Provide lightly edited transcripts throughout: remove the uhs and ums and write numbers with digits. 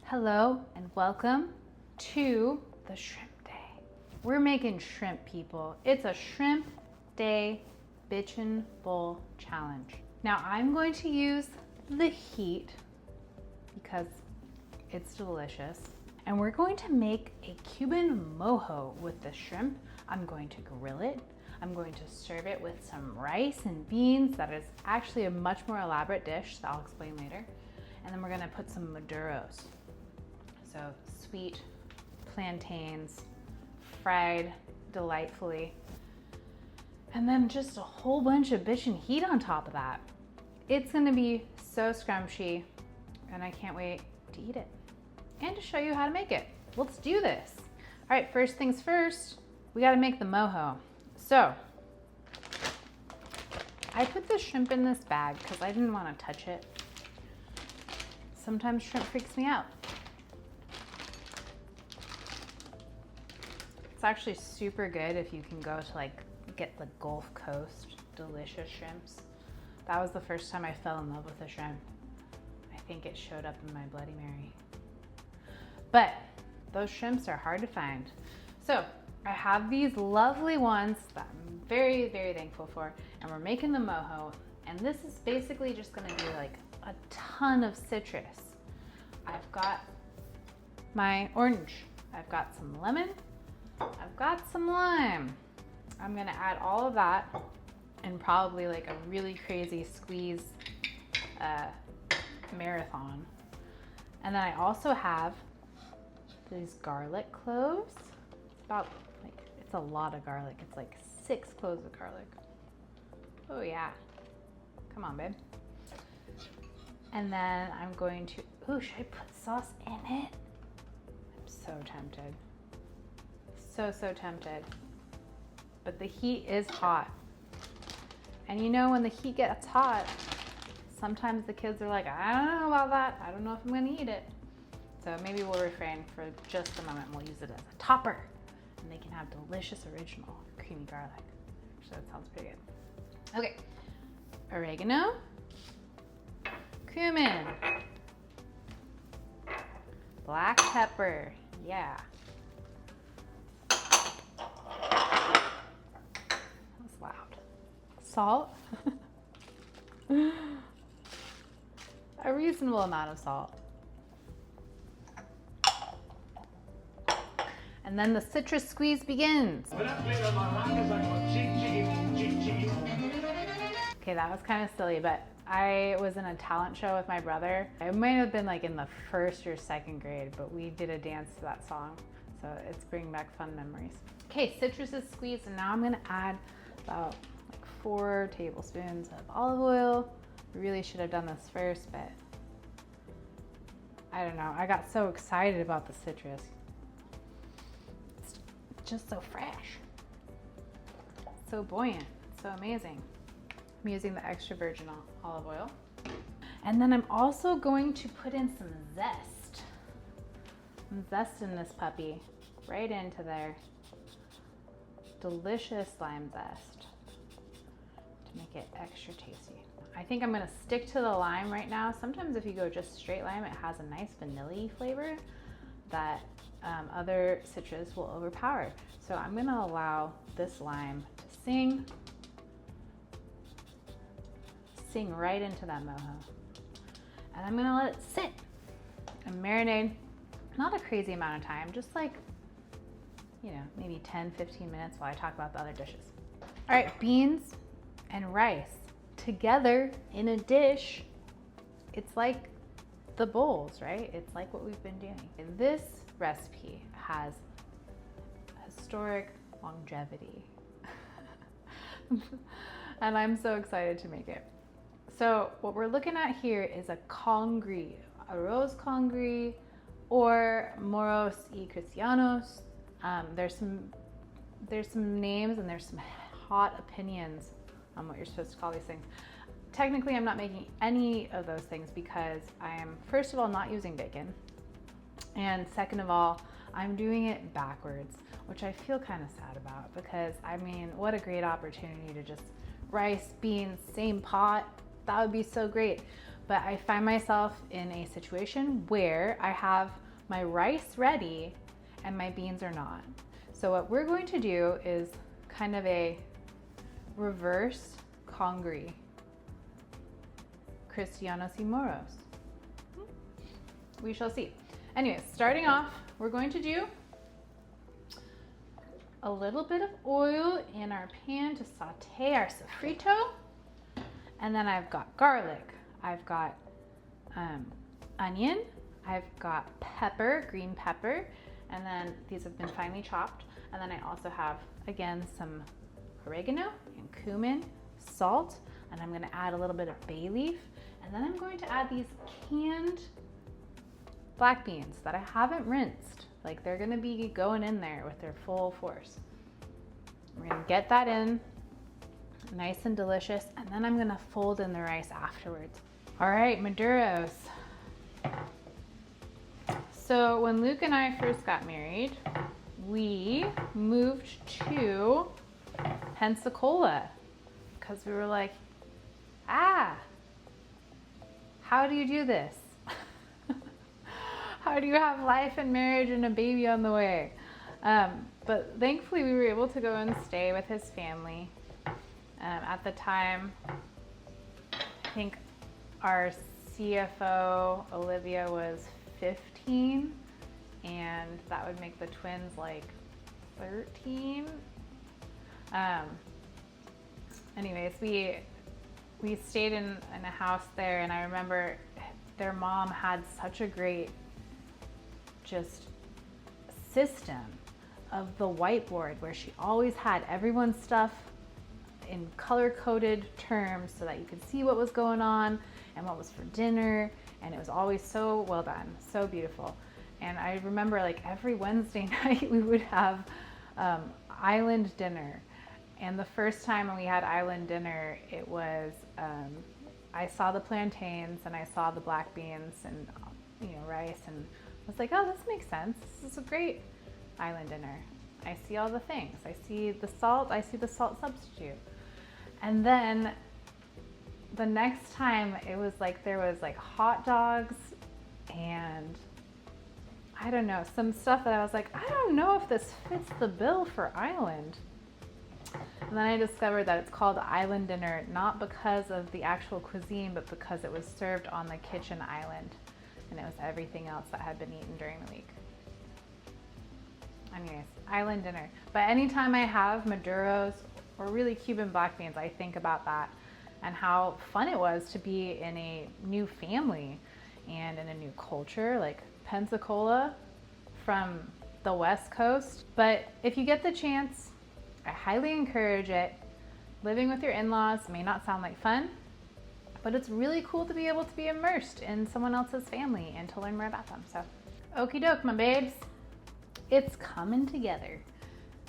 Hello and welcome to the shrimp day. We're making shrimp, people. It's a shrimp day bitchin bowl challenge. Now I'm going to use the Heat because it's delicious. And we're going to make a Cuban mojo with the shrimp. I'm going to grill it. I'm going to serve it with some rice and beans. That is actually a much more elaborate dish that I'll explain later. And then we're gonna put some maduros. So sweet plantains, fried delightfully. And then just a whole bunch of bitchin' heat on top of that. It's gonna be so scrumptious and I can't wait to eat it and to show you how to make it. Let's do this. All right, first things first, we gotta make the mojo. So I put the shrimp in this bag because I didn't wanna touch it. Sometimes shrimp freaks me out. It's actually super good if you can go to like get the Gulf Coast delicious shrimps. That was the first time I fell in love with a shrimp. I think it showed up in my Bloody Mary. But those shrimps are hard to find. So I have these lovely ones that I'm very, very thankful for, and we're making the mojo. And this is basically just gonna be like a ton of citrus. I've got my orange, I've got some lemon, I've got some lime. I'm gonna add all of that and probably like a really crazy squeeze marathon. And then I also have these garlic cloves. It's a lot of garlic. It's like 6 cloves of garlic. Oh yeah, come on babe. And then I'm going to, ooh, should I put sauce in it? I'm so tempted. So tempted. But the heat is hot. And you know when the heat gets hot, sometimes the kids are like, I don't know about that. I don't know if I'm gonna eat it. So maybe we'll refrain for just a moment. We'll use it as a topper. And they can have delicious original creamy garlic. So that sounds pretty good. Okay, oregano, cumin, black pepper, yeah. That's loud. Salt, a reasonable amount of salt. And then the citrus squeeze begins. Okay, that was kind of silly, but I was in a talent show with my brother. I might have been like in the 1st or 2nd grade, but we did a dance to that song. So it's bringing back fun memories. Okay, citrus is squeezed, and now I'm gonna add about like 4 tablespoons of olive oil. I really should have done this first, but I don't know. I got so excited about the citrus. Just so fresh, so buoyant, so amazing. I'm using the extra virgin olive oil. And then I'm also going to put in some zest. I'm zesting this puppy right into there. Delicious lime zest to make it extra tasty. I think I'm gonna stick to the lime right now. Sometimes if you go just straight lime, it has a nice vanilla flavor that other citrus will overpower. So I'm gonna allow this lime to sing right into that mojo. And I'm gonna let it sit and marinate, not a crazy amount of time, just like, you know, maybe 10, 15 minutes while I talk about the other dishes. All right, beans and rice together in a dish. It's like the bowls, right? It's like what we've been doing. And this recipe has historic longevity. And I'm so excited to make it. So what we're looking at here is a Congri, arroz Congri, or moros y cristianos. There's some names and there's some hot opinions on what you're supposed to call these things. Technically, I'm not making any of those things because I am, first of all, not using bacon. And second of all, I'm doing it backwards, which I feel kind of sad about because, I mean, what a great opportunity to just rice, beans, same pot. That would be so great. but I find myself in a situation where I have my rice ready and my beans are not. So what we're going to do is kind of a reverse Congri. Cristianos y moros. We shall see. Anyways, starting off, we're going to do a little bit of oil in our pan to saute our sofrito. And then I've got garlic, I've got onion, I've got pepper, green pepper, and then these have been finely chopped. And then I also have, again, some oregano and cumin, salt, and I'm gonna add a little bit of bay leaf. And then I'm going to add these canned black beans that I haven't rinsed. Like, they're gonna be going in there with their full force. We're gonna get that in, nice and delicious, and then I'm gonna fold in the rice afterwards. All right, maduros. So when Luke and I first got married, we moved to Pensacola because we were like, how do you do this? How do you have life and marriage and a baby on the way? But thankfully we were able to go and stay with his family. At the time, I think our CFO, Olivia, was 15, and that would make the twins like 13. Anyways, we stayed in a house there, and I remember their mom had such a great just system of the whiteboard where she always had everyone's stuff in color-coded terms so that you could see what was going on and what was for dinner, and it was always so well done, so beautiful. And I remember, like, every Wednesday night we would have island dinner. And the first time we had island dinner, it was I saw the plantains and I saw the black beans and rice, and I was like, oh, this makes sense. This is a great island dinner. I see all the things. I see the salt substitute. And then the next time it was like there was like hot dogs and I don't know, some stuff that I was like, I don't know if this fits the bill for island. And then I discovered that it's called island dinner, not because of the actual cuisine, but because it was served on the kitchen island. And it was everything else that had been eaten during the week. Anyways, island dinner. But anytime I have maduros or really Cuban black beans, I think about that and how fun it was to be in a new family and in a new culture, like Pensacola from the West Coast. But if you get the chance, I highly encourage it. Living with your in-laws may not sound like fun, but it's really cool to be able to be immersed in someone else's family and to learn more about them. So, okie doke, my babes. It's coming together.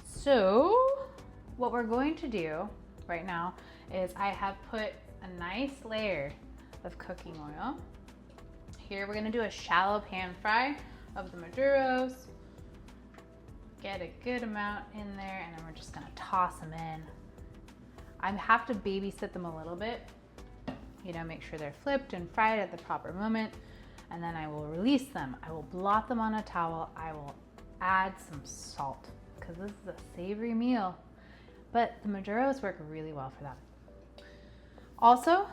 So, what we're going to do right now is I have put a nice layer of cooking oil. Here we're gonna do a shallow pan fry of the maduros. Get a good amount in there, and then we're just gonna toss them in. I have to babysit them a little bit, make sure they're flipped and fried at the proper moment, and then I will release them. I will blot them on a towel. I will add some salt because this is a savory meal, but the maduros work really well for that. Also,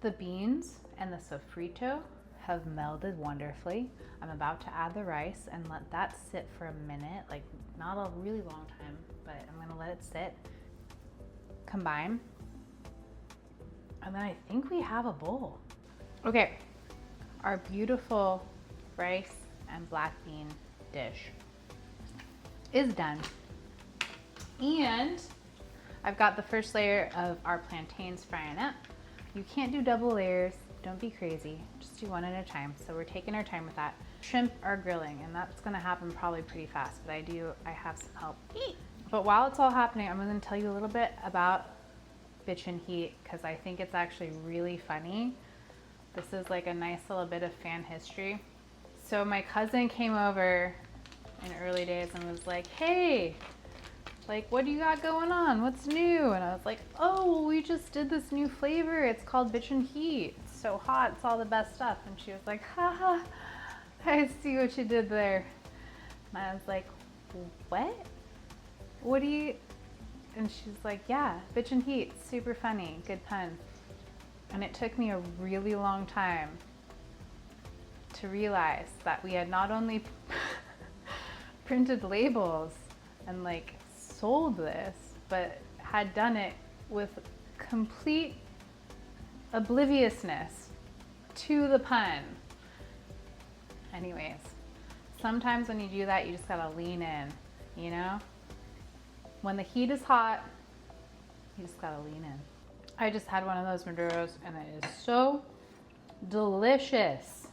the beans and the sofrito have melded wonderfully. I'm about to add the rice and let that sit for a minute, like not a really long time, but I'm gonna let it sit, combine, and then I think we have a bowl. Okay, our beautiful rice and black bean dish is done. And I've got the first layer of our plantains frying up. You can't do double layers, don't be crazy, just do one at a time. So we're taking our time with that. Shrimp are grilling, and that's gonna happen probably pretty fast, but I have some help. But while it's all happening, I'm gonna tell you a little bit about Bitchin' Heat, because I think it's actually really funny. This is like a nice little bit of fan history. So my cousin came over in early days and was like, hey, like, what do you got going on? What's new? And I was like, oh, well, we just did this new flavor. It's called Bitchin' Heat. so hot, it's all the best stuff. And she was like, haha, I see what you did there. And I was like, what? What do you, and she's like, yeah, Bitchin' Heat, super funny, good pun. And it took me a really long time to realize that we had not only printed labels and like sold this, but had done it with complete obliviousness to the pun. Anyways, sometimes when you do that, you just gotta lean in, you know? When the heat is hot, you just gotta lean in. I just had one of those maduros and it is so delicious.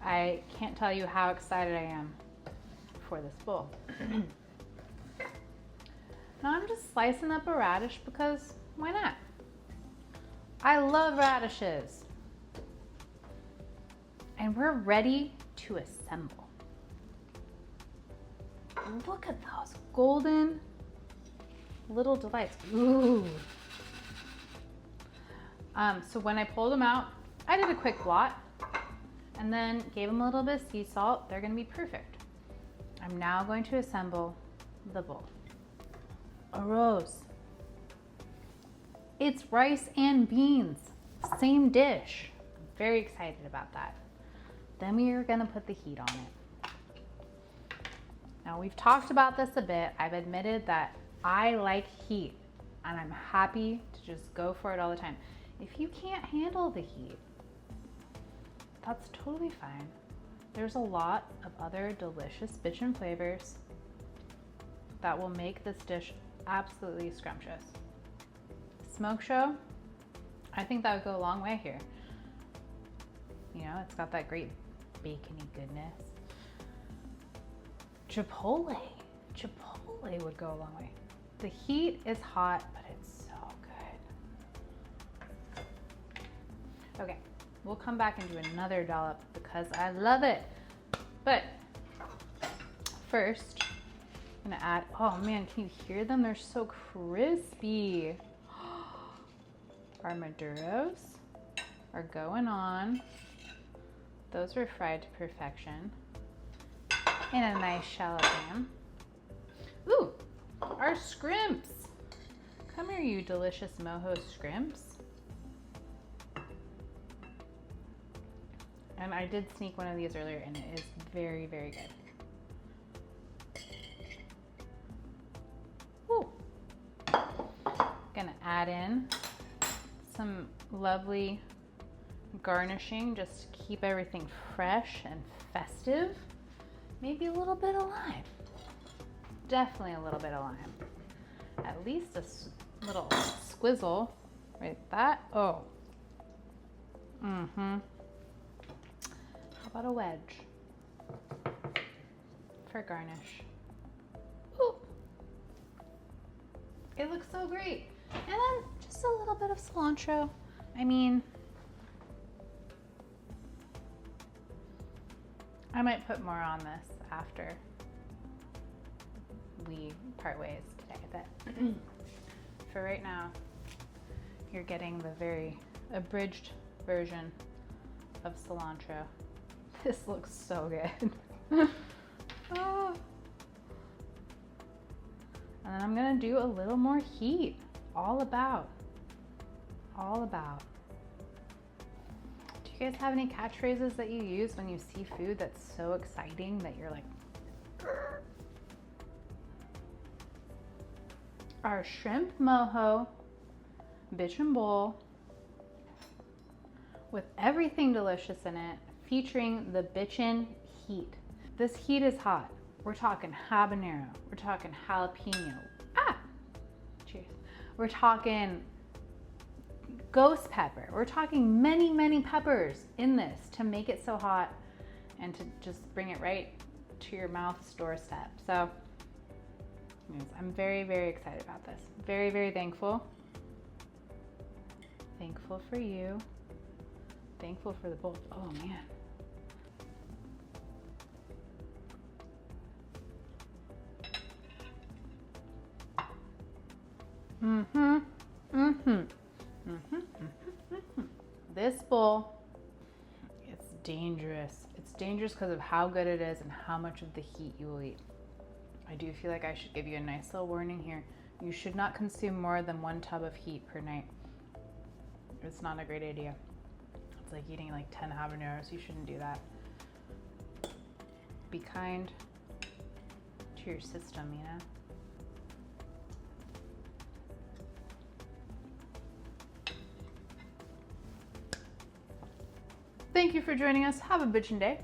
I can't tell you how excited I am for this bowl. Now I'm just slicing up a radish because why not? I love radishes. And we're ready to assemble. Look at those golden little delights. Ooh. So when I pulled them out, I did a quick blot and then gave them a little bit of sea salt. They're gonna be perfect. I'm now going to assemble the bowl. Arroz. It's rice and beans, same dish. I'm very excited about that. Then we are gonna put the heat on it. Now we've talked about this a bit. I've admitted that I like heat and I'm happy to just go for it all the time. If you can't handle the heat, that's totally fine. There's a lot of other delicious bitchin' flavors that will make this dish absolutely scrumptious. Smoke show, I think that would go a long way here. You know, it's got that great bacony goodness. Chipotle would go a long way. The heat is hot, but it's so good. Okay, we'll come back and do another dollop because I love it. But first, I'm gonna add, oh man, can you hear them? They're so crispy. Our maduros are going on. Those were fried to perfection in a nice shallow pan. Ooh, our scrimps. Come here, you delicious Mojo scrimps. And I did sneak one of these earlier and it is very, very good. Ooh. Gonna add in some lovely garnishing just to keep everything fresh and festive. Maybe a little bit of lime. Definitely a little bit of lime. At least a little squizzle, right? That, oh. Mm-hmm. How about a wedge for garnish? Ooh. It looks so great. And then just a little bit of cilantro. I mean, I might put more on this after we part ways today, but for right now, you're getting the very abridged version of cilantro. This looks so good. Oh. And then I'm gonna do a little more heat. All about. Do you guys have any catchphrases that you use when you see food that's so exciting that you're like, grr? Our shrimp mojo bitchin' bowl with everything delicious in it, featuring the bitchin' heat. This heat is hot. We're talking habanero. We're talking jalapeno. Ah! Cheers. We're talking ghost pepper. We're talking many, many peppers in this to make it so hot and to just bring it right to your mouth's doorstep. So I'm very, very excited about this. Very, very thankful. Thankful for you. Thankful for the bowl. Oh man. this bowl, it's dangerous. It's dangerous because of how good it is and how much of the heat you will eat. I do feel like I should give you a nice little warning here. You should not consume more than 1 tub of heat per night. It's not a great idea. It's like eating like 10 habaneros. You shouldn't do that. Be kind to your system, you know? Thank you for joining us. Have a bitchin' day.